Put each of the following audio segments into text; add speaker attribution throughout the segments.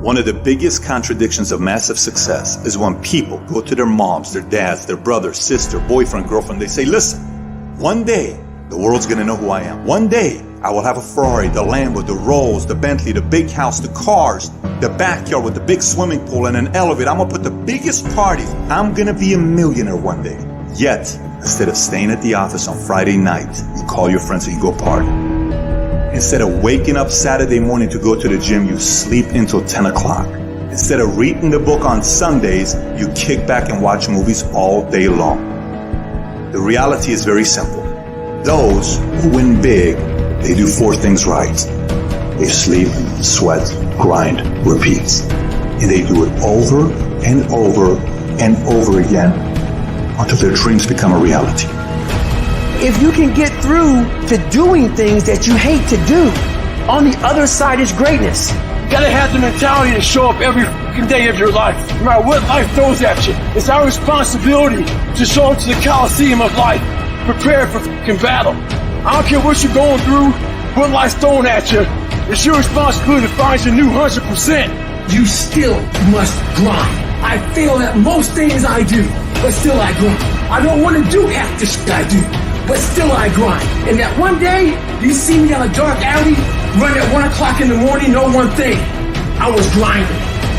Speaker 1: One of the biggest contradictions of massive success is when people go to their moms, their dads, their brother, sister, boyfriend, girlfriend. They say, listen, one day the world's going to know who I am. One day I will have a Ferrari, the Lambo, the Rolls, the Bentley, the big house, the cars, the backyard with the big swimming pool and an elevator. I'm going to put the biggest party. I'm going to be a millionaire one day. Yet, instead of staying at the office on Friday night, you call your friends and you go party. Instead of waking up Saturday morning to go to the gym, you sleep until 10 o'clock. Instead of reading the book on Sundays, you kick back and watch movies all day long. The reality is very simple. Those who win big, they do four things right. They sleep, sweat, grind, repeat. And they do it over and over and over again until their dreams become a reality.
Speaker 2: If you can get through to doing things that you hate to do, on the other side is greatness.
Speaker 3: You gotta have the mentality to show up every fucking day of your life, no matter what life throws at you. It's our responsibility to show up to the Coliseum of life, prepared for fucking battle. I don't care what you're going through, what life's throwing at you. It's your responsibility to find your new 100%.
Speaker 4: You still must grind. I fail at most things I do, but still I grind. I don't want to do half the shit I do, but still I grind. And that one day, you see me on a dark alley, run at 1 o'clock in the morning, know one thing, I was grinding.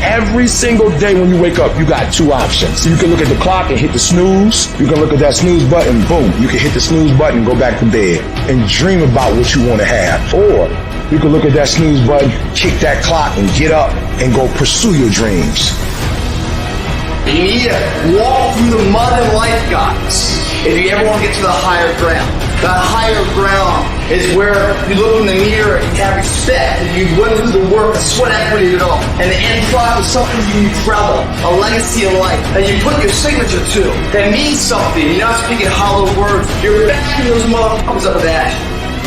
Speaker 5: Every single day when you wake up, you got two options. So you can look at the clock and hit the snooze. You can look at that snooze button, boom. You can hit the snooze button and go back to bed and dream about what you want to have. Or you can look at that snooze button, kick that clock and get up and go pursue your dreams.
Speaker 6: You need to walk through the mud of life, guys, if you ever want to get to the higher ground. That higher ground is where you look in the mirror and you have respect, and you went through the work, the sweat equity of it all. And the end product is something you travel, a legacy of life, that you put your signature to, that means something. You're not speaking hollow words. You're backing those motherfuckers up with action.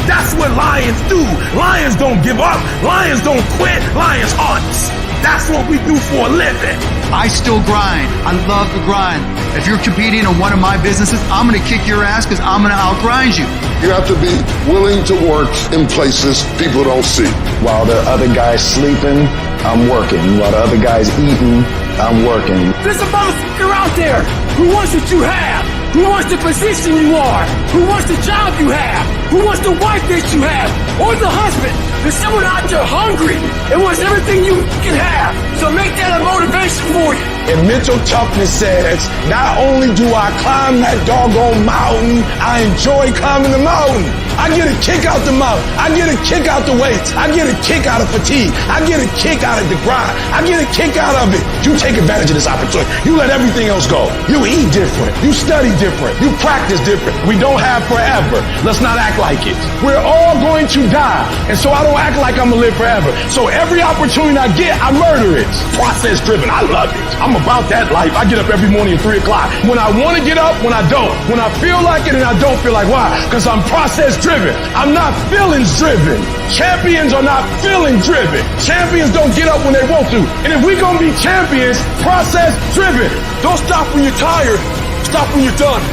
Speaker 7: That's what lions do. Lions don't give up. Lions don't quit. Lions hunt. That's what we do for a living.
Speaker 8: I still grind. I love the grind. If you're competing in one of my businesses, I'm going to kick your ass because I'm going to outgrind you.
Speaker 9: You have to be willing to work in places people don't see.
Speaker 5: While the other guy's sleeping, I'm working. While the other guy's eating, I'm working.
Speaker 3: There's a motherfucker out there who wants what you have, who wants the position you are, who wants the job you have, who wants the wife that you have, or the husband. There's someone out there hungry and wants everything you can have. So make that a motivation for you.
Speaker 5: And mental toughness says, not only do I climb that doggone mountain, I enjoy climbing the mountain. I get a kick out the mountain. I get a kick out the weights. I get a kick out of fatigue. I get a kick out of the grind. I get a kick out of it. You take advantage of this opportunity. You let everything else go. You eat different. You study different. You practice different. We don't have forever. Let's not act like it. We're all going to die. And so I don't act like I'm going to live forever. So every opportunity I get, I murder it. Process driven. I love it. I'm about that life. I get up every morning at 3 o'clock. When I want to get up, when I don't. When I feel like it and I don't feel like why? Because I'm process driven. I'm not feelings driven. Champions are not feeling driven. Champions don't get up when they want to. And if we're going to be champions, process driven. Don't stop when you're tired. Stop when you're done.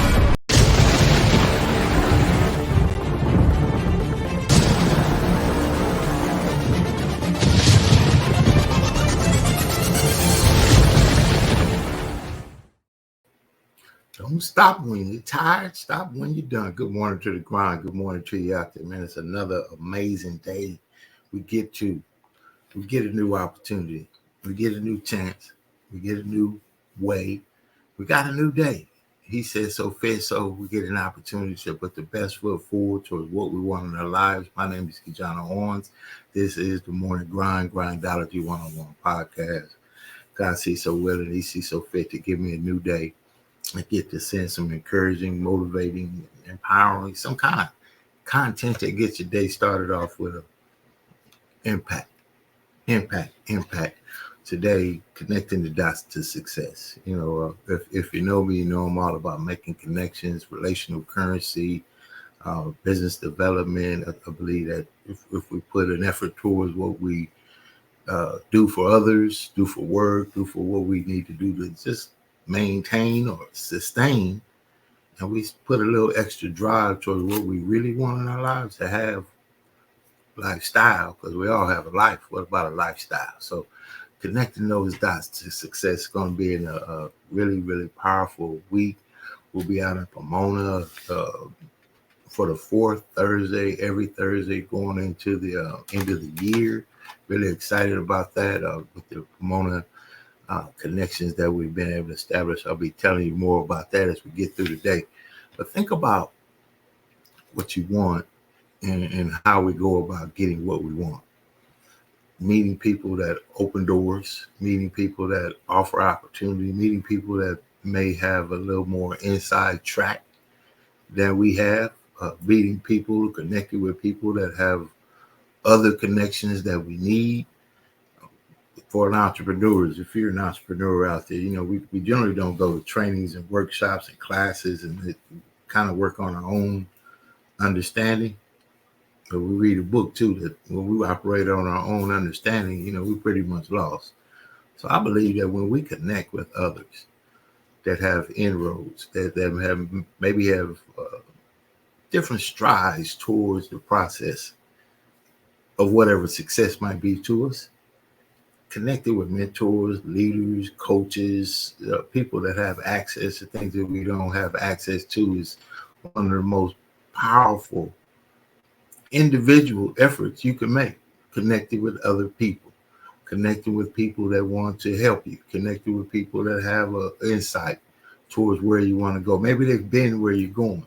Speaker 10: Don't stop when you're tired. Stop when you're done. Good morning to the grind. Good morning to you out there, man. It's another amazing day. We get a new opportunity. We get a new chance. We get a new way. We got a new day. He said so, fair so. We get an opportunity to put the best foot forward towards what we want in our lives. My name is KeJohnna Owens. This is the Morning Grind Grindology101 Podcast. God sees so well and he sees so fit to give me a new day. I get to send some encouraging, motivating, empowering, some kind of content that gets your day started off with a impact. Today, connecting the dots to success. If you know me, you know I'm all about making connections, relational currency, business development. I believe that if we put an effort towards what we do for others, do for work, do for what we need to do to just maintain or sustain, and we put a little extra drive towards what we really want in our lives to have lifestyle, because we all have a life. What about a lifestyle? So connecting those dots to success is going to be in a really, really powerful week. We'll be out in Pomona for the fourth Thursday, every Thursday going into the end of the year. Really excited about that with the Pomona connections that we've been able to establish. I'll be telling you more about that as we get through the day. But think about what you want and how we go about getting what we want. Meeting people that open doors, meeting people that offer opportunity, meeting people that may have a little more inside track than we have, meeting people, connected with people that have other connections that we need. For an entrepreneurs, if you're an entrepreneur out there, we generally don't go to trainings and workshops and classes and kind of work on our own understanding. But we read a book too, that when we operate on our own understanding, we're pretty much lost. So I believe that when we connect with others that have inroads, that maybe have different strides towards the process of whatever success might be to us, connected with mentors, leaders, coaches, people that have access to things that we don't have access to, is one of the most powerful individual efforts you can make. Connected with other people, connecting with people that want to help you, connected with people that have an insight towards where you want to go. Maybe they've been where you're going.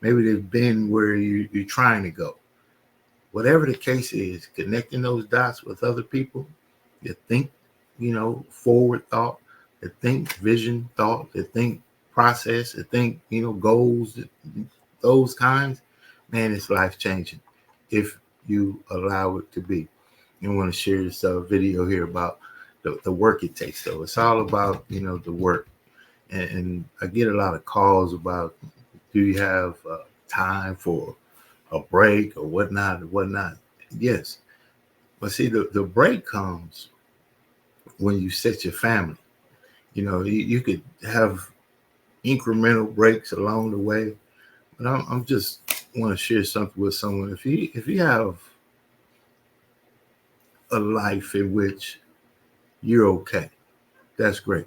Speaker 10: Maybe they've been where you're trying to go. Whatever the case is, connecting those dots with other people that think, forward thought, that think vision thought, that think process, that think, goals, those kinds, man, it's life changing if you allow it to be. I want to share this video here about the work it takes, though. It's all about, the work. And I get a lot of calls about, do you have time for a break or whatnot? Yes. But see, the break comes when you set your family. You could have incremental breaks along the way. But I'm just want to share something with someone. If you have a life in which you're okay, that's great.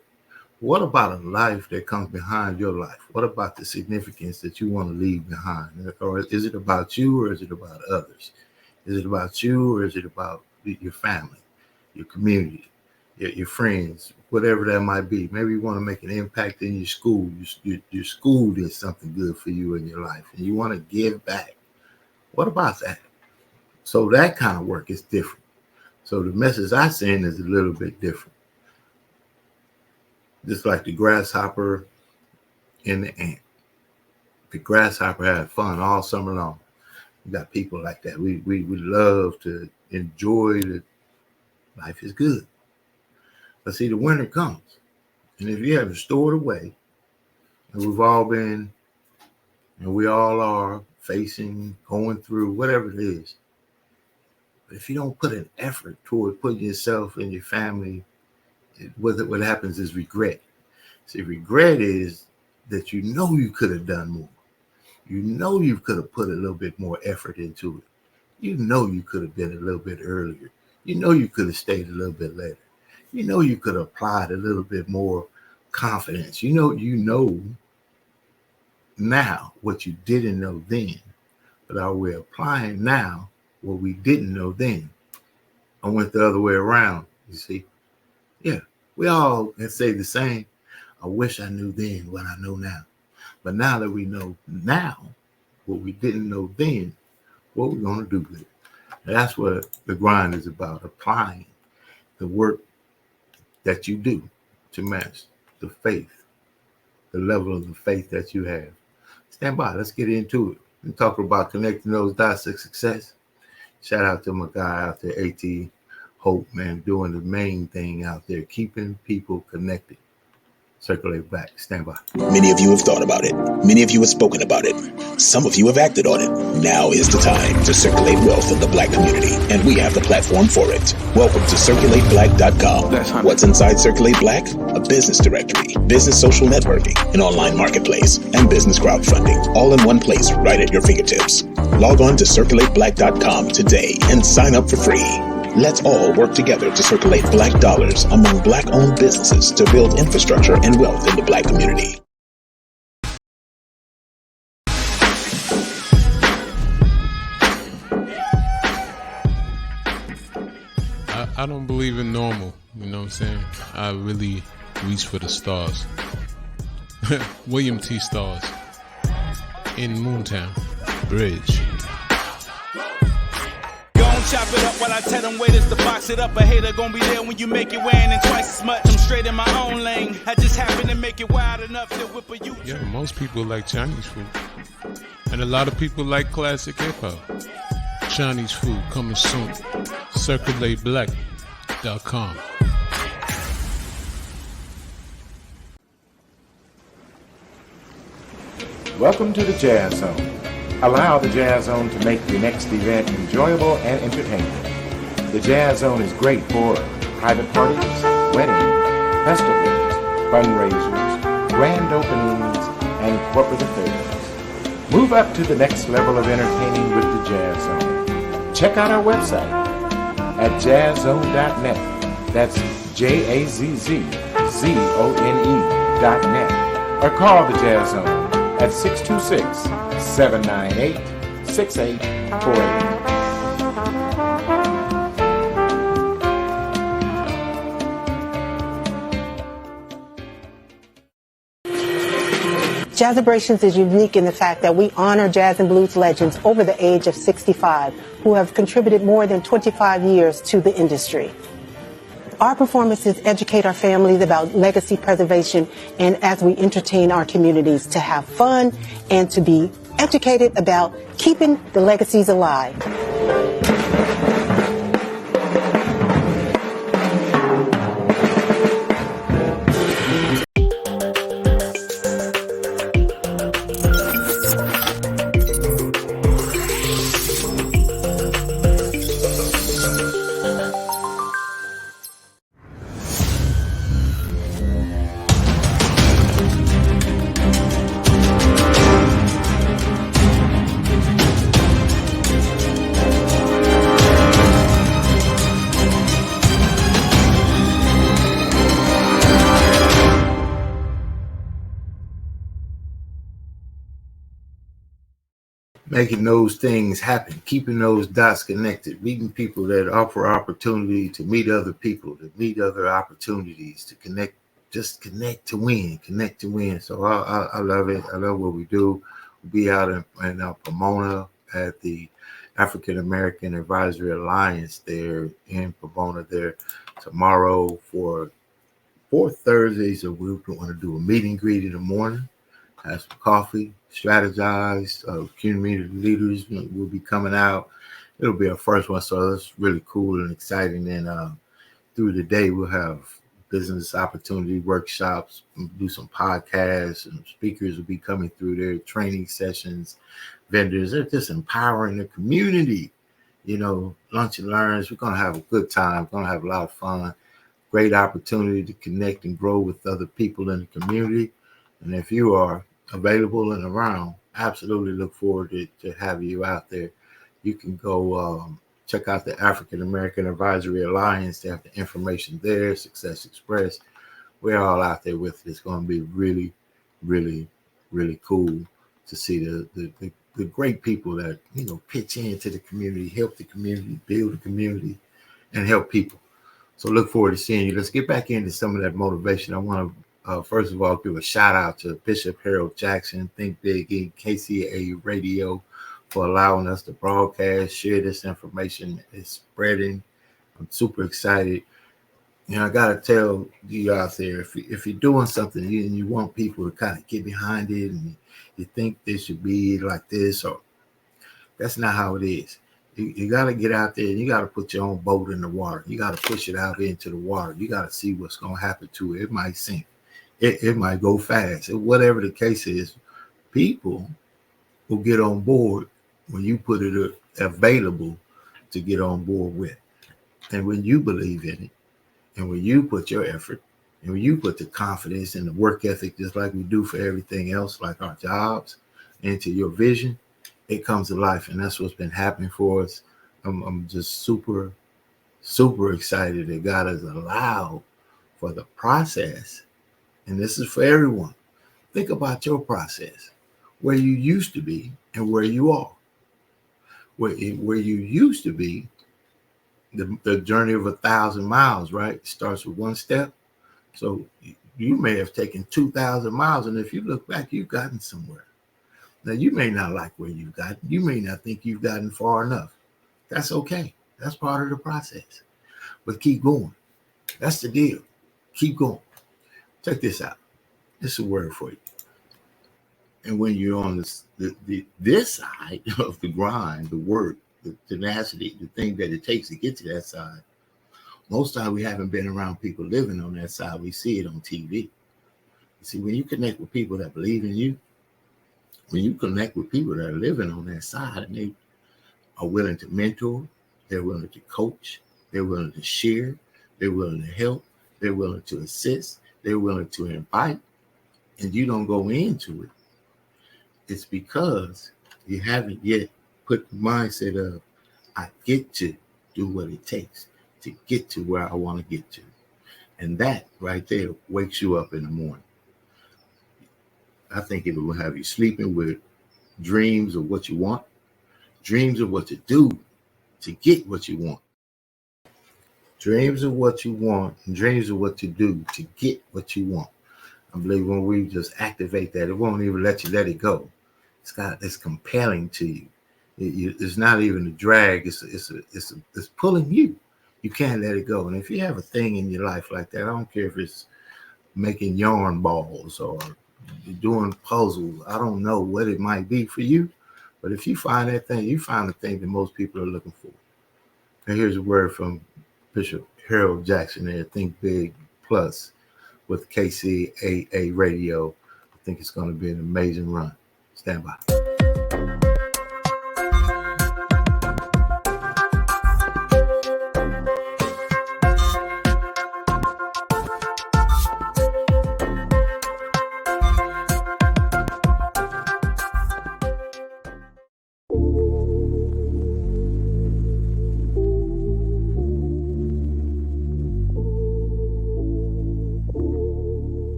Speaker 10: What about a life that comes behind your life? What about the significance that you want to leave behind? Or is it about you, or is it about others? Is it about you, or is it about your family, your community, your friends, whatever that might be? Maybe you want to make an impact in your school. Your school did something good for you in your life, and you want to give back. What about that? So that kind of work is different. So the message I send is a little bit different. Just like the grasshopper and the ant. The grasshopper had fun all summer long. We got people like that. We love to enjoy the life is good. But see, the winter comes. And if you haven't stored away, and we've all been, and we all are facing, going through, whatever it is. But if you don't put an effort toward putting yourself and your family, what happens is regret. See, regret is that you could have done more. You could have put a little bit more effort into it. You could have been a little bit earlier. You could have stayed a little bit later. You could have applied a little bit more confidence. You know now what you didn't know then. But are we applying now what we didn't know then? I went the other way around, you see. Yeah, we all can say the same. I wish I knew then what I know now. But now that we know now what we didn't know then, what we're going to do with it. That's what the grind is about, applying the work that you do to match the faith, the level of the faith that you have. Stand by. Let's get into it. We're talking about connecting those dots to success. Shout out to my guy out there, AT Hope, man, doing the main thing out there, keeping people connected. Circulate Black. Stand by.
Speaker 11: Many of you have thought about it. Many of you have spoken about it. Some of you have acted on it. Now is the time to circulate wealth in the Black community, and we have the platform for it. Welcome to CirculateBlack.com. What's inside Circulate Black? A business directory, business social networking, an online marketplace, and business crowdfunding, all in one place right at your fingertips. Log on to CirculateBlack.com today and sign up for free. Let's all work together to circulate Black dollars among Black-owned businesses to build infrastructure and wealth in the Black community.
Speaker 12: I don't believe in normal, you know what I'm saying? I really reach for the stars. William T. Stars in Moontown Bridge.
Speaker 13: Chop it up while I tell them waiters to box it up. A hater gonna be there when you make it weighing in twice as much. I'm straight in my own lane. I just happen to make it wild enough to whip a U.
Speaker 12: Yeah, most people like Chinese food. And a lot of people like classic hip-hop. Chinese food coming soon. CirculateBlack.com.
Speaker 14: Welcome to the Jazz Zone. Allow the Jazz Zone to make your next event enjoyable and entertaining. The Jazz Zone is great for private parties, weddings, festivals, fundraisers, grand openings, and corporate affairs. Move up to the next level of entertaining with the Jazz Zone. Check out our website at jazzzone.net. That's JAZZZONE.net. Or call the Jazz Zone at 626-798-6848.
Speaker 15: Jazzabrations is unique in the fact that we honor jazz and blues legends over the age of 65 who have contributed more than 25 years to the industry. Our performances educate our families about legacy preservation and as we entertain our communities to have fun and to be educated about keeping the legacies alive.
Speaker 10: Making those things happen, keeping those dots connected, meeting people that offer opportunity to meet other people, to meet other opportunities, to connect, just connect to win. So I love it. I love what we do. We'll be out in Pomona at the African American Advisory Alliance there in Pomona there tomorrow for 4 Thursdays. So we want to do a meet and greet in the morning, have some coffee, strategize. Community leaders will be coming out. It'll be our first one, so that's really cool and exciting. And through the day, we'll have business opportunity workshops, do some podcasts, and speakers will be coming through there, training sessions, vendors. They're just empowering the community. You know, lunch and learns. We're going to have a good time. We're going to have a lot of fun. Great opportunity to connect and grow with other people in the community. And if you are available and around, absolutely look forward to having you out there. You can go check out the African American Advisory Alliance. They have the information there, Success Express. We're all out there with it. It's going to be really, really, really cool to see the great people that, you know, pitch into the community, help the community, build the community, and help people. So look forward to seeing you. Let's get back into some of that motivation. I want to first of all, give a shout out to Bishop Harold Jackson, Think Big Inc., KCA Radio, for allowing us to broadcast, share this information. It's spreading. I'm super excited. I got to tell you out there, if you're doing something and you want people to kind of get behind it and you think they should be like this, or that's not how it is. You got to get out there and you got to put your own boat in the water. You got to push it out into the water. You got to see what's going to happen to it. It might sink. It might go fast. Whatever the case is, people will get on board when you put it available to get on board with. And when you believe in it, and when you put your effort, and when you put the confidence and the work ethic, just like we do for everything else, like our jobs, into your vision, it comes to life. And that's what's been happening for us. I'm just super, super excited that God has allowed for the process. And this is for everyone. Think about your process, where you used to be and where you are. Where you used to be, the journey of 1,000 miles, right? It starts with one step. So you may have taken 2,000 miles, and if you look back, you've gotten somewhere. Now, you may not like where you've gotten. You may not think you've gotten far enough. That's okay. That's part of the process. But keep going. That's the deal. Keep going. Check this out. This is a word for you. And when you're on this side of the grind, the work, the tenacity, the thing that it takes to get to that side, most time we haven't been around people living on that side. We see it on TV. You see, when you connect with people that believe in you, when you connect with people that are living on that side and they are willing to mentor, they're willing to coach, they're willing to share, they're willing to help, they're willing to assist, they're willing to invite, and you don't go into it, it's because you haven't yet put the mindset of, I get to do what it takes to get to where I want to get to. And that right there wakes you up in the morning. I think it will have you sleeping with dreams of what you want, dreams of what to do to get what you want. Dreams of what you want and dreams of what to do to get what you want. I believe when we just activate that, it won't even let you let it go. It's compelling to you. It's not even a drag. It's pulling you. You can't let it go. And if you have a thing in your life like that, I don't care if it's making yarn balls or doing puzzles. I don't know what it might be for you, but if you find that thing, you find the thing that most people are looking for. And here's a word from Bishop Harold Jackson there, Think Big Plus with KCAA Radio. I think it's going to be an amazing run. Stand by.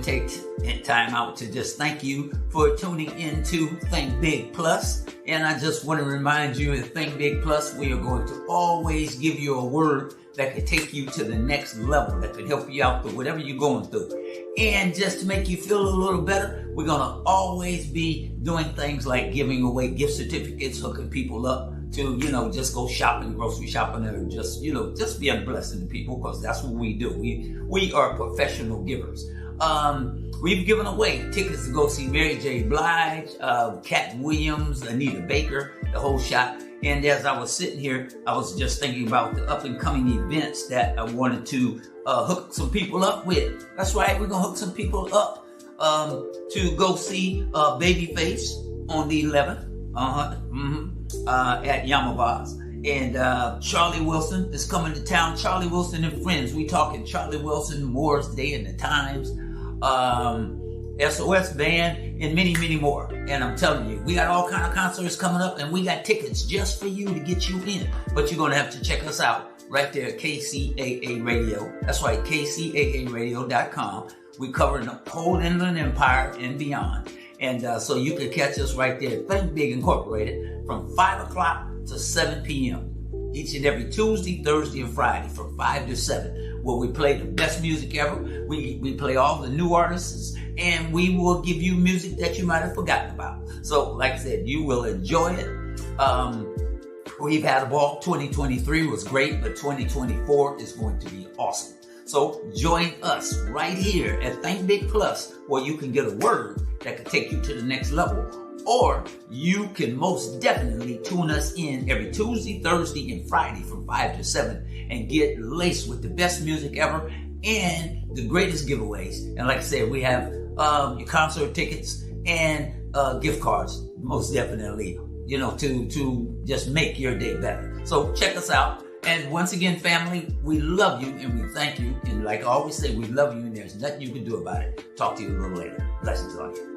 Speaker 16: Take time out to just thank you for tuning in to Think Big Plus. And I just want to remind you at Think Big Plus, we are going to always give you a word that could take you to the next level, that could help you out through whatever you're going through. And just to make you feel a little better, we're going to always be doing things like giving away gift certificates, hooking people up to, just go shopping, grocery shopping, or just be a blessing to people, because that's what we do. We are professional givers. We've given away tickets to go see Mary J. Blige, Cat Williams, Anita Baker, the whole shot. And as I was sitting here, I was just thinking about the up and coming events that I wanted to hook some people up with. That's right, we're gonna hook some people up to go see Babyface on the 11th at Yamavaz. And Charlie Wilson is coming to town. Charlie Wilson and Friends. We talking Charlie Wilson, Moore's Day and the Times, SOS Band, and many, many more. And I'm telling you, we got all kind of concerts coming up, and we got tickets just for you to get you in. But you're going to have to check us out right there at KCAA Radio. That's right, KCAAradio.com. We cover the whole Inland Empire and beyond. And so you can catch us right there at Think Big Incorporated from 5 o'clock to 7 p.m. each and every Tuesday, Thursday, and Friday from 5 to 7, where we play the best music ever. We play all the new artists and we will give you music that you might have forgotten about. So, like I said, you will enjoy it. We've had a ball. 2023 was great, but 2024 is going to be awesome. So join us right here at Think Big Plus, where you can get a word that could take you to the next level. Or you can most definitely tune us in every Tuesday, Thursday, and Friday from 5 to 7 and get laced with the best music ever and the greatest giveaways. And like I said, we have your concert tickets and gift cards, most definitely, you know, to just make your day better. So check us out. And once again, family, we love you and we thank you. And like I always say, we love you and there's nothing you can do about it. Talk to you a little later. Blessings on you.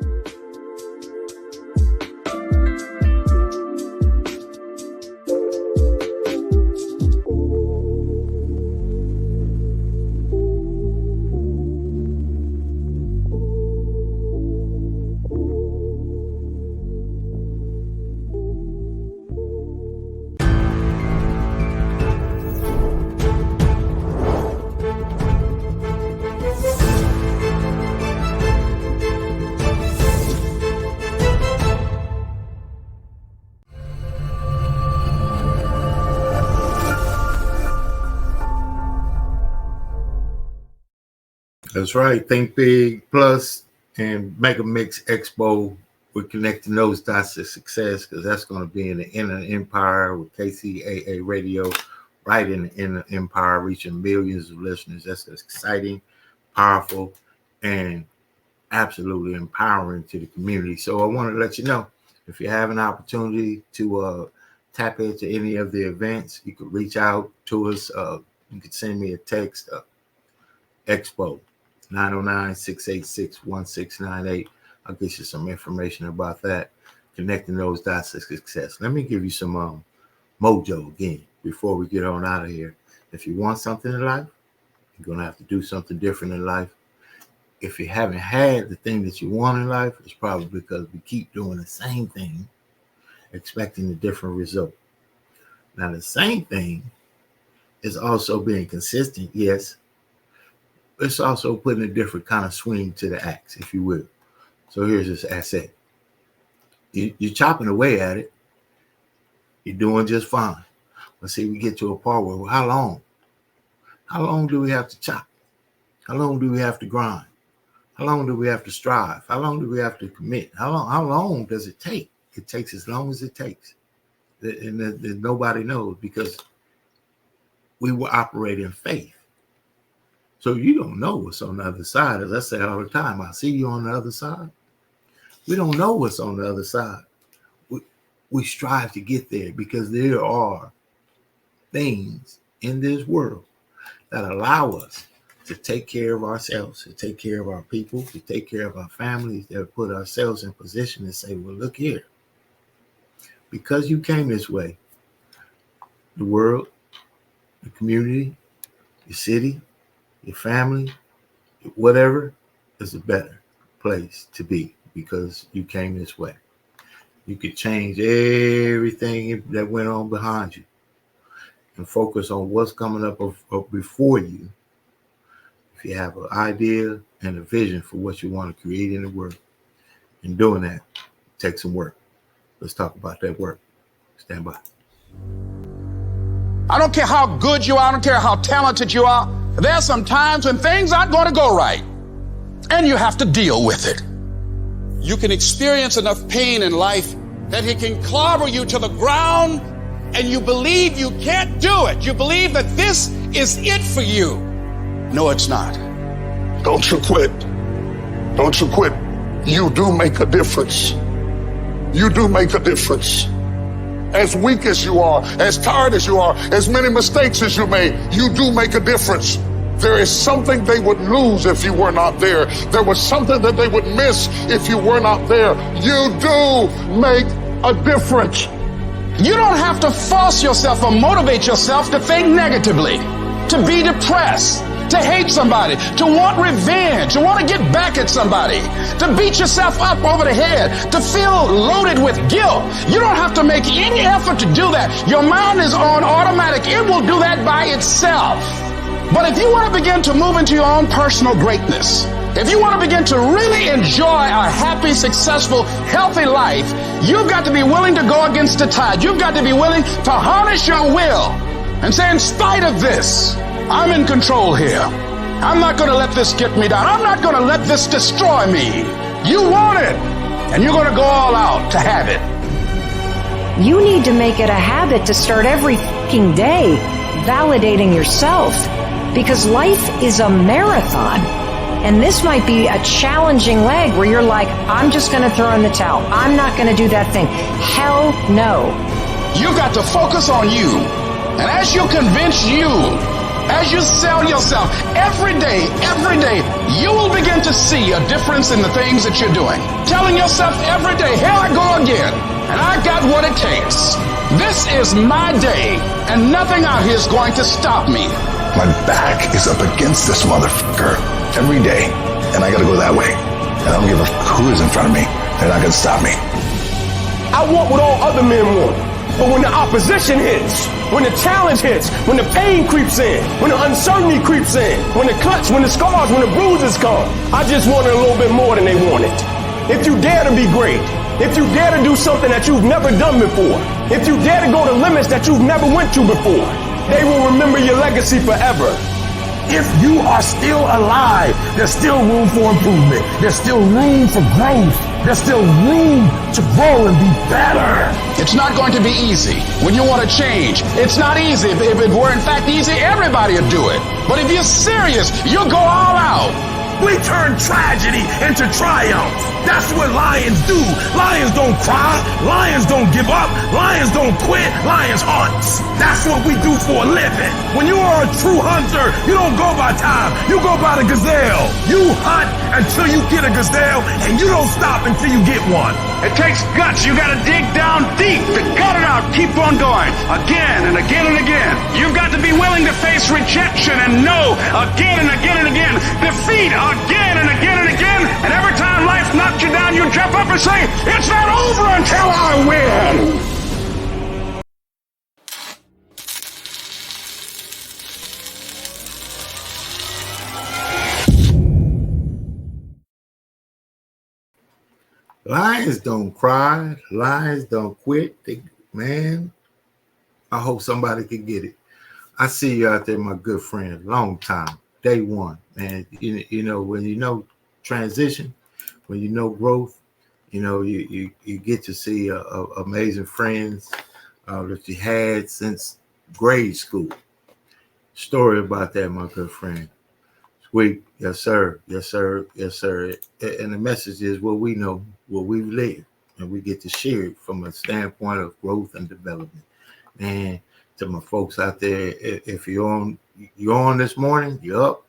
Speaker 10: That's right. Think Big Plus and Mega Mix Expo. We're connecting those dots to success because that's going to be in the inner empire with KCAA Radio, right in the inner empire, reaching millions of listeners. That's exciting, powerful, and absolutely empowering to the community. So I want to let you know, if you have an opportunity to tap into any of the events, you could reach out to us. You could send me a text, Expo 909-686-1698. I'll get you some information about that, connecting those dots to success. Let me give you some mojo again before we get on out of here. If you want something in life, you're going to have to do something different in life. If you haven't had the thing that you want in life, it's probably because we keep doing the same thing, expecting a different result. Now, the same thing is also being consistent, yes. It's also putting a different kind of swing to the axe, if you will. So here's this asset. You're chopping away at it. You're doing just fine. But see, we get to a part where, how long? How long do we have to chop? How long do we have to grind? How long do we have to strive? How long do we have to commit? How long does it take? It takes as long as it takes. And nobody knows, because we will operate in faith. So you don't know what's on the other side. As I say all the time, I see you on the other side. We don't know what's on the other side. We strive to get there because there are things in this world that allow us to take care of ourselves, to take care of our people, to take care of our families, that put ourselves in position to say, well, look here. Because you came this way, the world, the community, your city, your family, whatever, is a better place to be because you came this way. You could change everything that went on behind you and focus on what's coming up before you. If you have an idea and a vision for what you want to create in the world, and doing that takes some work. Let's talk about that work. Stand by.
Speaker 17: I don't care how good you are. I don't care how talented you are. There are some times when things aren't going to go right, and you have to deal with it. You can experience enough pain in life that it can clobber you to the ground, and you believe you can't do it. You believe that this is it for you. No, it's not.
Speaker 9: Don't you quit. Don't you quit. You do make a difference. You do make a difference. As weak as you are, as tired as you are, as many mistakes as you made, you do make a difference. There is something they would lose if you were not there. There was something that they would miss if you were not there. You do make a difference.
Speaker 17: You don't have to force yourself or motivate yourself to think negatively, to be depressed, to hate somebody, to want revenge, to want to get back at somebody, to beat yourself up over the head, to feel loaded with guilt. You don't have to make any effort to do that. Your mind is on automatic. It will do that by itself. But if you want to begin to move into your own personal greatness, If you want to begin to really enjoy a happy, successful, healthy life, you've got to be willing to go against the tide. You've got to be willing to harness your will and say, in spite of this, I'm in control here. I'm not going to let this get me down. I'm not going to let this destroy me. You want it, and you're going to go all out to have it.
Speaker 18: You need to make it a habit to start every fucking day validating yourself, because life is a marathon. And this might be a challenging leg where you're like, I'm just going to throw in the towel. I'm not going to do that thing. Hell no.
Speaker 17: You've got to focus on you. And as you convince you, as you sell yourself every day, you will begin to see a difference in the things that you're doing. Telling yourself every day, here I go again, and I got what it takes. This is my day, and nothing out here is going to stop me.
Speaker 19: My back is up against this motherfucker every day, and I gotta go that way. And I don't give a who is in front of me. They're not gonna stop me.
Speaker 3: I want what all other men want. But when the opposition hits, when the challenge hits, when the pain creeps in, when the uncertainty creeps in, when the cuts, when the scars, when the bruises come, I just want it a little bit more than they want it. If you dare to be great, if you dare to do something that you've never done before, if you dare to go to limits that you've never went to before, they will remember your legacy forever.
Speaker 7: If you are still alive, there's still room for improvement. There's still room for growth. There's still room to grow and be better.
Speaker 17: It's not going to be easy when you want to change. It's not easy. If it were in fact easy, everybody would do it. But if you're serious, you'll go all out.
Speaker 7: We turn tragedy into triumph. That's what lions do. Lions don't cry. Lions don't give up. Lions don't quit. Lions hunt. That's what we do for a living. When you are a true hunter, you don't go by time. You go by the gazelle. You hunt until you get a gazelle, and you don't stop until you get one.
Speaker 17: It takes guts. You got to dig down deep to gut it out. Keep on going again and again and again. You've got to be willing to face rejection and no again and again and again. Defeat again and again and again. And every time life knocks you down, you jump up and say, it's not over until I win.
Speaker 10: Lions don't cry. Lions don't quit. Man, I hope somebody can get it. I see you out there, my good friend. Long time. Day one, man. You know, when you know transition, when you know growth, you know, you get to see amazing friends that you had since grade school. Story about that, my good friend. Sweet. Yes, sir. Yes, sir. Yes, sir. And the message is what we know, what we've lived, and we get to share it from a standpoint of growth and development. And to my folks out there, if you're on this morning, you're up,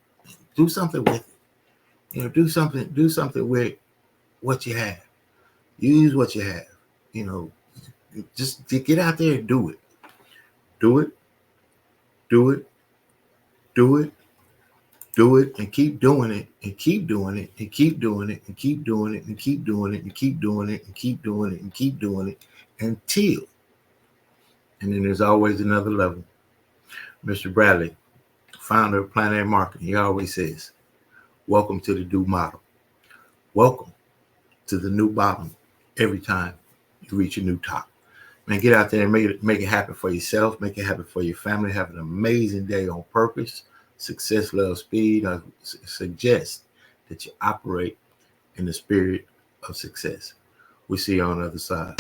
Speaker 10: do something with it. You know, do something with what you have. Use what you have. You know, just get out there and do it. Do it. Do it. Do it. Do it and keep doing it and keep doing it and keep doing it and keep doing it and keep doing it and keep doing it and keep doing it and keep doing it until. And then there's always another level. Mr. Bradley, founder of Planet Marketing, he always says, welcome to the new model. Welcome to the new bottom every time you reach a new top. Man, get out there and make it happen for yourself. Make it happen for your family. Have an amazing day on purpose. Success, love, speed. I suggest that you operate in the spirit of success. We'll see you on the other side.